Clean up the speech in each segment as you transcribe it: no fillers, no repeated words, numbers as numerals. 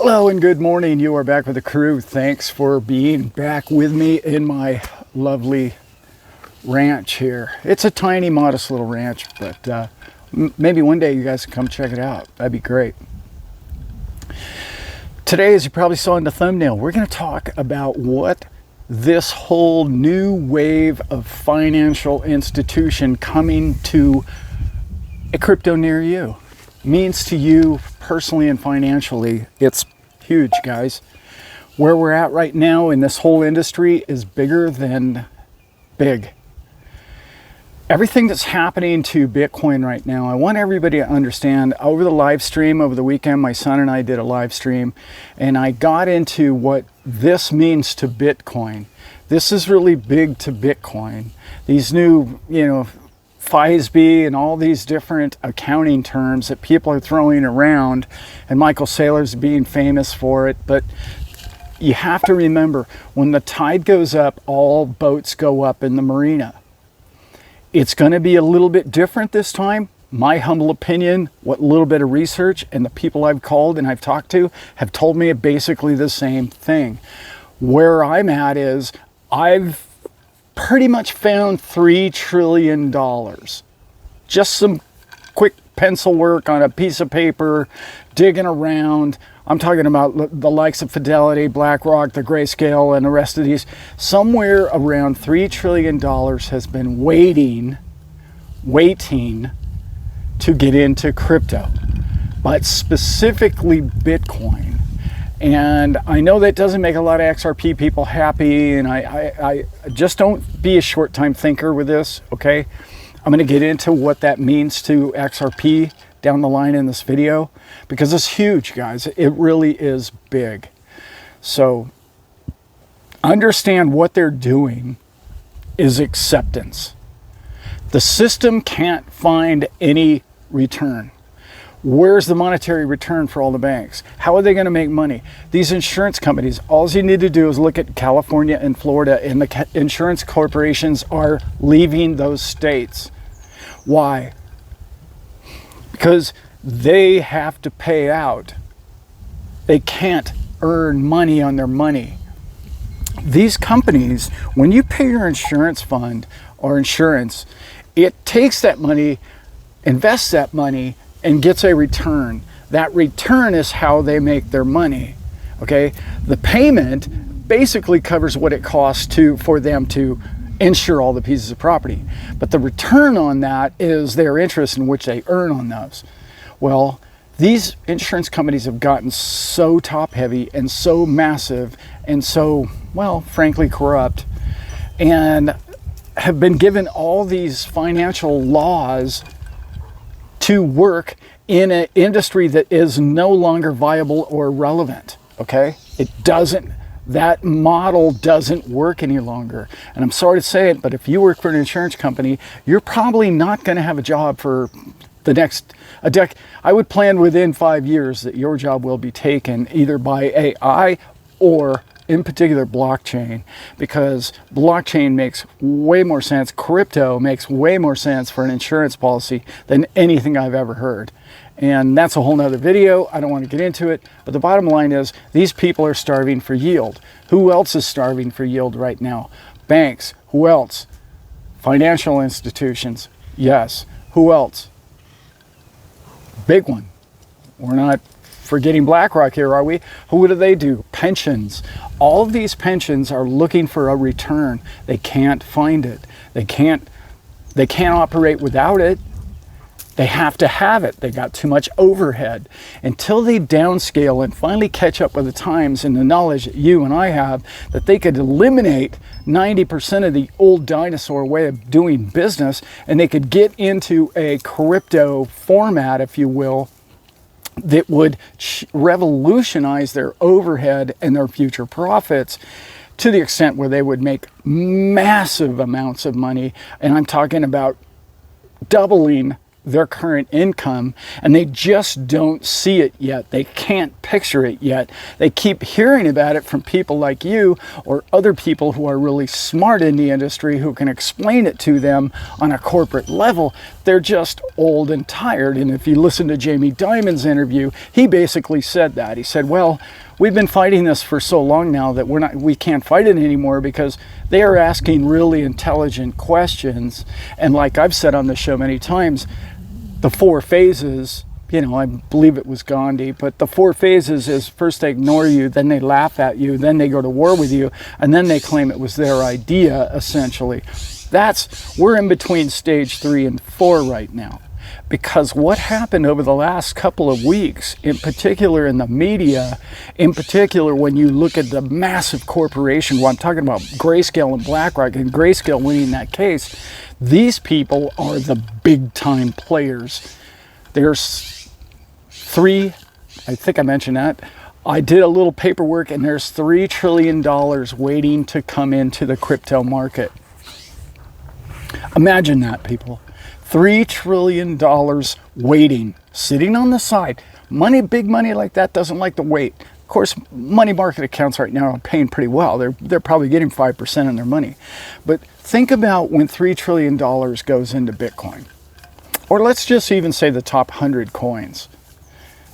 Hello and good morning. You are back with the crew. Thanks for being back with me in my lovely ranch here. It's a tiny, modest little ranch, but maybe one day you guys can come check it out. That'd be great. Today, as you probably saw in the thumbnail, we're going to talk about what this whole new wave of financial institution coming to a crypto near you means to you personally and financially. It's huge, guys. Where we're at right now in this whole industry is bigger than big. Everything that's happening to Bitcoin right now, I want everybody to understand. Over the live stream over the weekend, my son and I did a live stream, and I got into what this means to Bitcoin. This is really big to Bitcoin. These new, FISB and all these different accounting terms that people are throwing around, and Michael Saylor's being famous for it. But you have to remember, when the tide goes up, all boats go up in the marina. It's going to be a little bit different this time. My humble opinion, what little bit of research and the people I've called and I've talked to have told me basically the same thing. Where I'm at is I've pretty much found $3 trillion. Just some quick pencil work on a piece of paper, digging around. I'm talking about the likes of Fidelity, BlackRock, the Grayscale, and the rest of these. Somewhere around $3 trillion has been waiting to get into crypto, but specifically Bitcoin. And I know that doesn't make a lot of XRP people happy, and I just don't be a short time thinker with this, okay? I'm going to get into what that means to XRP down the line in this video, because it's huge, guys. It really is big. So understand what they're doing is acceptance. The system can't find any return. Where's the monetary return for all the banks? How are they going to make money? These insurance companies, all you need to do is look at California and Florida, and the insurance corporations are leaving those states. Why? Because they have to pay out. They can't earn money on their money. These companies, when you pay your insurance fund or insurance, it takes that money, invests that money, and gets a return. That return is how they make their money. Okay? The payment basically covers what it costs for them to insure all the pieces of property. But the return on that is their interest in which they earn on those. Well, these insurance companies have gotten so top heavy and so massive and so, well, frankly corrupt, and have been given all these financial laws to work in an industry that is no longer viable or relevant, okay? That model doesn't work any longer. And I'm sorry to say it, but if you work for an insurance company, you're probably not going to have a job for the next decade. I would plan within 5 years that your job will be taken either by AI or in particular blockchain, because blockchain makes way more sense. Crypto makes way more sense for an insurance policy than anything I've ever heard. And that's a whole nother video. I don't want to get into it, but the bottom line is these people are starving for yield. Who else is starving for yield right now? Banks. Who else? Financial institutions. Yes. Who else? Big one. We're not forgetting BlackRock here, are we? Who do they do? Pensions. All of these pensions are looking for a return. They can't find it. They can't operate without it. They have to have it. They got too much overhead. Until they downscale and finally catch up with the times and the knowledge that you and I have, that they could eliminate 90% of the old dinosaur way of doing business, and they could get into a crypto format, if you will, that would revolutionize their overhead and their future profits to the extent where they would make massive amounts of money. And I'm talking about doubling their current income, and they just don't see it yet. They can't picture it yet. They keep hearing about it from people like you or other people who are really smart in the industry who can explain it to them on a corporate level. They're just old and tired. And if you listen to Jamie Dimon's interview, he basically said that. He said, well, we've been fighting this for so long now that we can't fight it anymore because they are asking really intelligent questions. And like I've said on the show many times, the 4 phases, you know, I believe it was Gandhi, but the 4 phases is first they ignore you, then they laugh at you, then they go to war with you, and then they claim it was their idea, essentially. We're in between stage 3 and 4 right now. Because what happened over the last couple of weeks, in particular in the media, in particular when you look at the massive corporation, well, I'm talking about Grayscale and BlackRock, and Grayscale winning that case, these people are the big time players. There's 3, I think I mentioned that. I did a little paperwork, and there's $3 trillion waiting to come into the crypto market. Imagine that, people. $3 trillion waiting, sitting on the side. Money, big money like that doesn't like to wait. Of course, money market accounts right now are paying pretty well. They're probably getting 5% on their money. But think about when $3 trillion goes into Bitcoin. Or let's just even say the top 100 coins.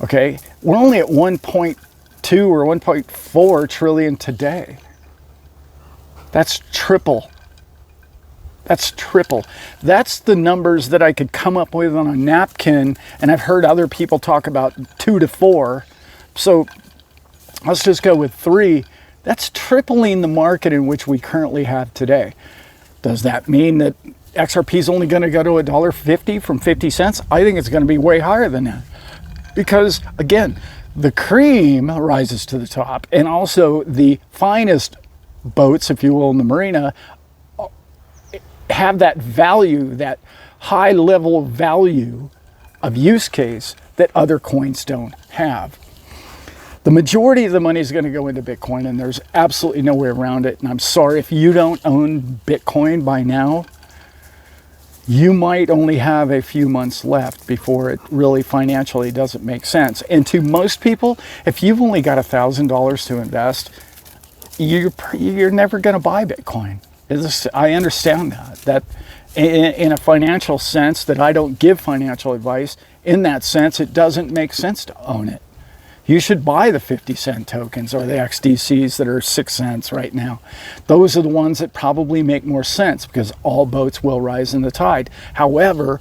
Okay? We're only at 1.2 or 1.4 trillion today. That's triple. That's triple. That's the numbers that I could come up with on a napkin, and I've heard other people talk about 2 to 4. So let's just go with 3. That's tripling the market in which we currently have today. Does that mean that XRP is only going to go to $1.50 from 50 cents? I think it's going to be way higher than that. Because, again, the cream rises to the top, and also the finest boats, if you will, in the marina, have that value, that high level value of use case that other coins don't have. The majority of the money is going to go into Bitcoin, and there's absolutely no way around it. And I'm sorry, if you don't own Bitcoin by now, you might only have a few months left before it really financially doesn't make sense. And to most people, if you've only got $1,000 to invest, you're never going to buy Bitcoin. I understand that in a financial sense, that I don't give financial advice. In that sense, it doesn't make sense to own it. You should buy the 50-cent tokens or the XDCs that are 6 cents right now. Those are the ones that probably make more sense because all boats will rise in the tide. However,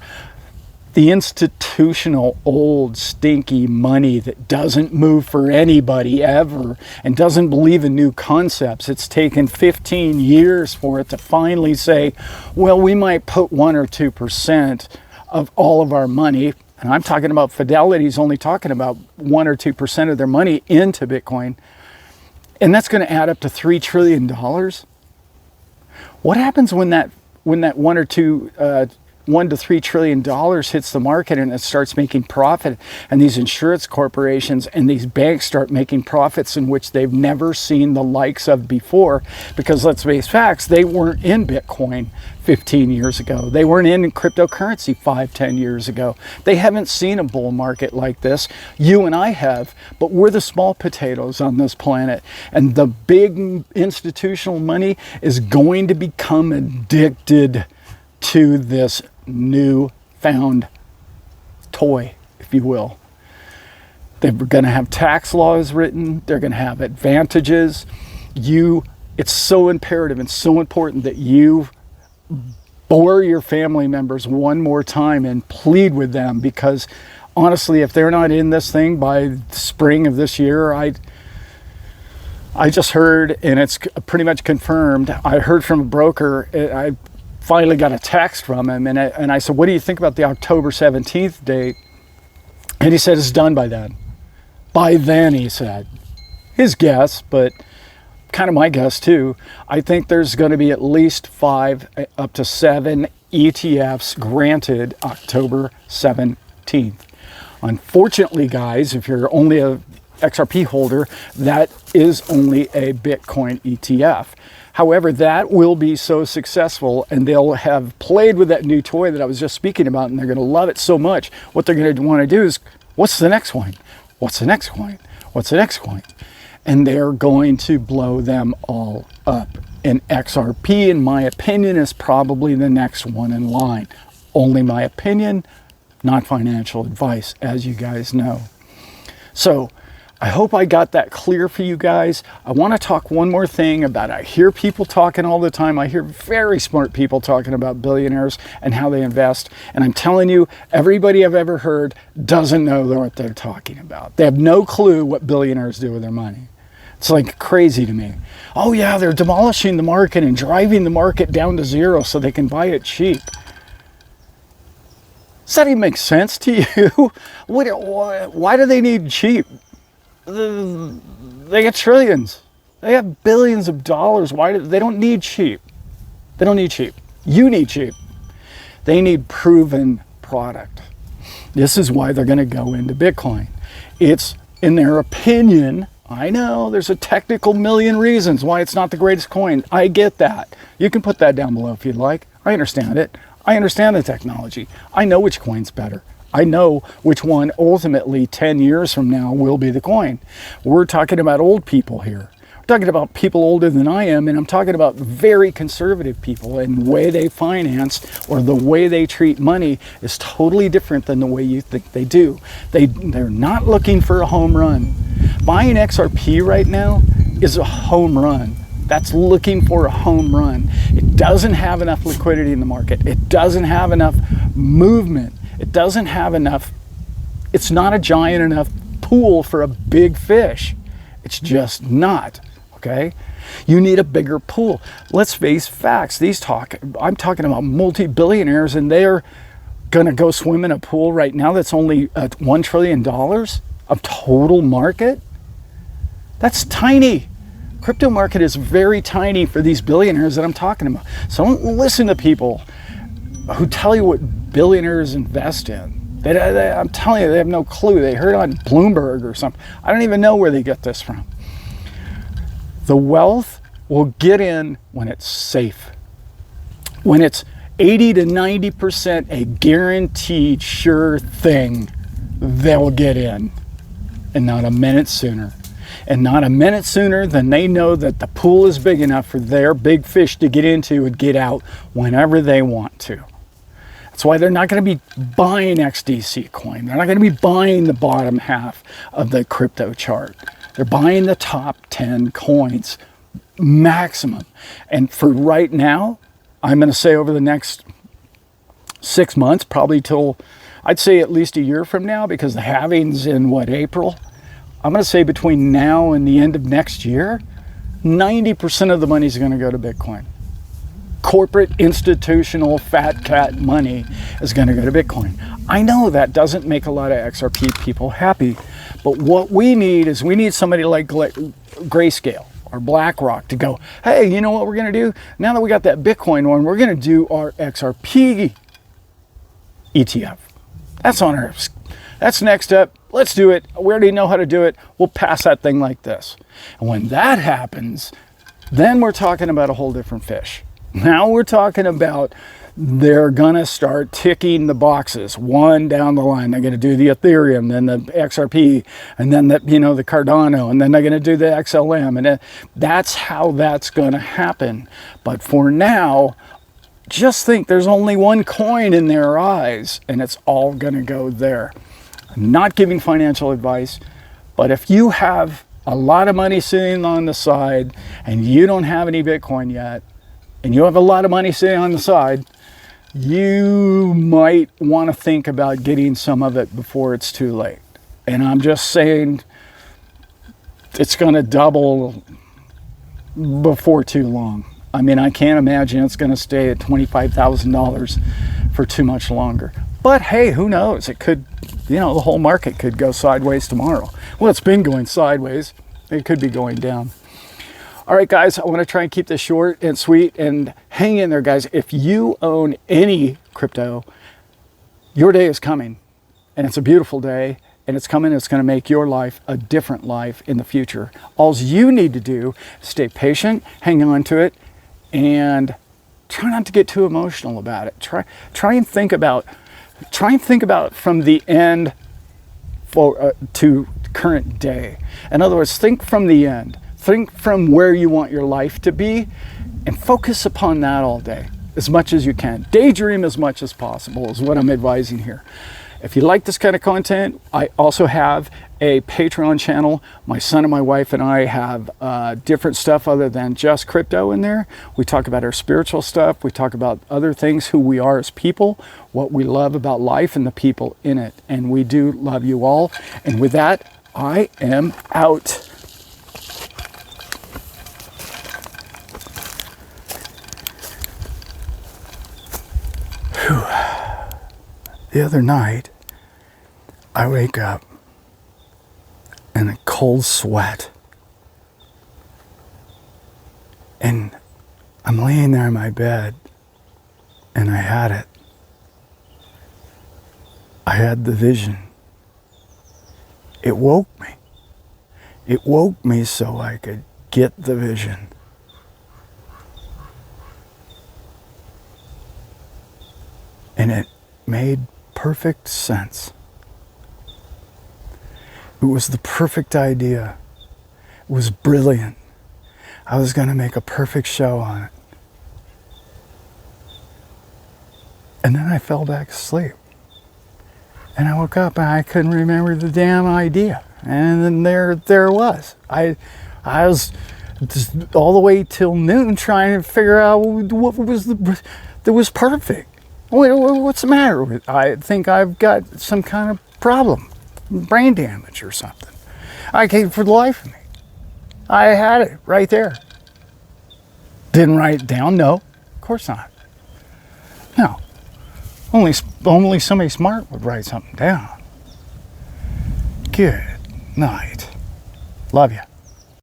the institutional, old, stinky money that doesn't move for anybody ever and doesn't believe in new concepts, it's taken 15 years for it to finally say, well, we might put 1 or 2% of all of our money, and I'm talking about Fidelity's only talking about 1 or 2% of their money into Bitcoin, and that's going to add up to $3 trillion. What happens when that 1 or 2 $1 to $3 trillion hits the market and it starts making profit, and these insurance corporations and these banks start making profits in which they've never seen the likes of before? Because let's face facts, they weren't in Bitcoin 15 years ago. They weren't in cryptocurrency 5-10 years ago. They haven't seen a bull market like this. You and I have, but we're the small potatoes on this planet. And the big institutional money is going to become addicted to this new found toy, if you will. They're going to have tax laws written. They're going to have advantages. It's so imperative and so important that you bore your family members one more time and plead with them, because honestly, if they're not in this thing by spring of this year, I just heard, and it's pretty much confirmed, I heard from a broker, I finally got a text from him, and I said, what do you think about the October 17th date? And he said, it's done by then. By then, he said. His guess, but kind of my guess too. I think there's going to be at least 5 up to 7 ETFs granted October 17th. Unfortunately, guys, if you're only a XRP holder that is only a Bitcoin ETF. However, that will be so successful, and they'll have played with that new toy that I was just speaking about, and they're going to love it so much. What they're going to want to do is, what's the next coin? What's the next coin? What's the next coin? And they're going to blow them all up. And XRP, in my opinion, is probably the next one in line. Only my opinion, not financial advice, as you guys know. So I hope I got that clear for you guys. I want to talk one more thing about, I hear people talking all the time. I hear very smart people talking about billionaires and how they invest. And I'm telling you, everybody I've ever heard doesn't know what they're talking about. They have no clue what billionaires do with their money. It's like crazy to me. Oh yeah, they're demolishing the market and driving the market down to zero so they can buy it cheap. Does that even make sense to you? Why do they need cheap? They get trillions. They have billions of dollars. They don't need cheap. They don't need cheap. You need cheap. They need proven product. This is why they're going to go into Bitcoin. It's, in their opinion, I know there's a technical million reasons why it's not the greatest coin. I get that. You can put that down below if you'd like. I understand it. I understand the technology. I know which coin's better. I know which one ultimately 10 years from now will be the coin. We're talking about old people here. We're talking about people older than I am, and I'm talking about very conservative people, and the way they finance or the way they treat money is totally different than the way you think they do. They're not looking for a home run. Buying XRP right now is a home run. That's looking for a home run. It doesn't have enough liquidity in the market. It doesn't have enough movement. It doesn't have enough, it's not a giant enough pool for a big fish. It's just not, okay? You need a bigger pool. Let's face facts. I'm talking about multi-billionaires, and they're gonna go swim in a pool right now that's only $1 trillion of total market. That's tiny. Crypto market is very tiny for these billionaires that I'm talking about. So don't listen to people who tell you what billionaires invest in. I'm telling you, they have no clue. They heard on Bloomberg or something. I don't even know where they get this from. The wealth will get in when it's safe. When it's 80 to 90% a guaranteed sure thing, they'll get in. And not a minute sooner. And not a minute sooner than they know that the pool is big enough for their big fish to get into and get out whenever they want to. That's why they're not going to be buying XDC coin. They're not going to be buying the bottom half of the crypto chart. They're buying the top 10 coins maximum. And for right now, I'm going to say over the next 6 months, probably till, I'd say at least a year from now, because the halving's in April? I'm going to say between now and the end of next year, 90% of the money is going to go to Bitcoin. Corporate, institutional, fat cat money is going to go to Bitcoin. I know that doesn't make a lot of XRP people happy, but what we need is somebody like Grayscale or BlackRock to go, hey, you know what we're going to do? Now that we got that Bitcoin one, we're going to do our XRP ETF. That's next up. Let's do it. We already know how to do it. We'll pass that thing like this. And when that happens, then we're talking about a whole different fish. Now we're talking about they're going to start ticking the boxes one down the line. They're going to do the Ethereum, then the XRP, and then the Cardano, and then they're going to do the XLM. And that's how that's going to happen. But for now, just think there's only one coin in their eyes, and it's all going to go there. I'm not giving financial advice, but if you have a lot of money sitting on the side and you don't have any Bitcoin yet, and you have a lot of money sitting on the side, you might want to think about getting some of it before it's too late. And I'm just saying it's going to double before too long. I mean, I can't imagine it's going to stay at $25,000 for too much longer. But hey, who knows? It could, the whole market could go sideways tomorrow. Well, it's been going sideways. It could be going down. All right, guys, I want to try and keep this short and sweet, and hang in there, guys. If you own any crypto, your day is coming, and it's a beautiful day, and it's coming. It's going to make your life a different life in the future. All you need to do is stay patient, hang on to it, and try not to get too emotional about it. Try and think about from the end to current day. In other words, think from the end. Think from where you want your life to be, and focus upon that all day as much as you can. Daydream as much as possible is what I'm advising here. If you like this kind of content, I also have a Patreon channel. My son and my wife and I have different stuff other than just crypto in there. We talk about our spiritual stuff. We talk about other things, who we are as people, what we love about life and the people in it. And we do love you all. And with that, I am out. Whew. The other night, I wake up in a cold sweat, and I'm laying there in my bed, and I had it. I had the vision. It woke me. It woke me so I could get the vision. And it made perfect sense. It was the perfect idea. It was brilliant. I was going to make a perfect show on it. And then I fell back asleep. And I woke up and I couldn't remember the damn idea. And then there it was. I was just all the way till noon trying to figure out what was that was perfect. What's the matter with? I think I've got some kind of problem. Brain damage or something. I can't for the life of me. I had it right there. Didn't write it down? No, of course not. No. Only somebody smart would write something down. Good night. Love you.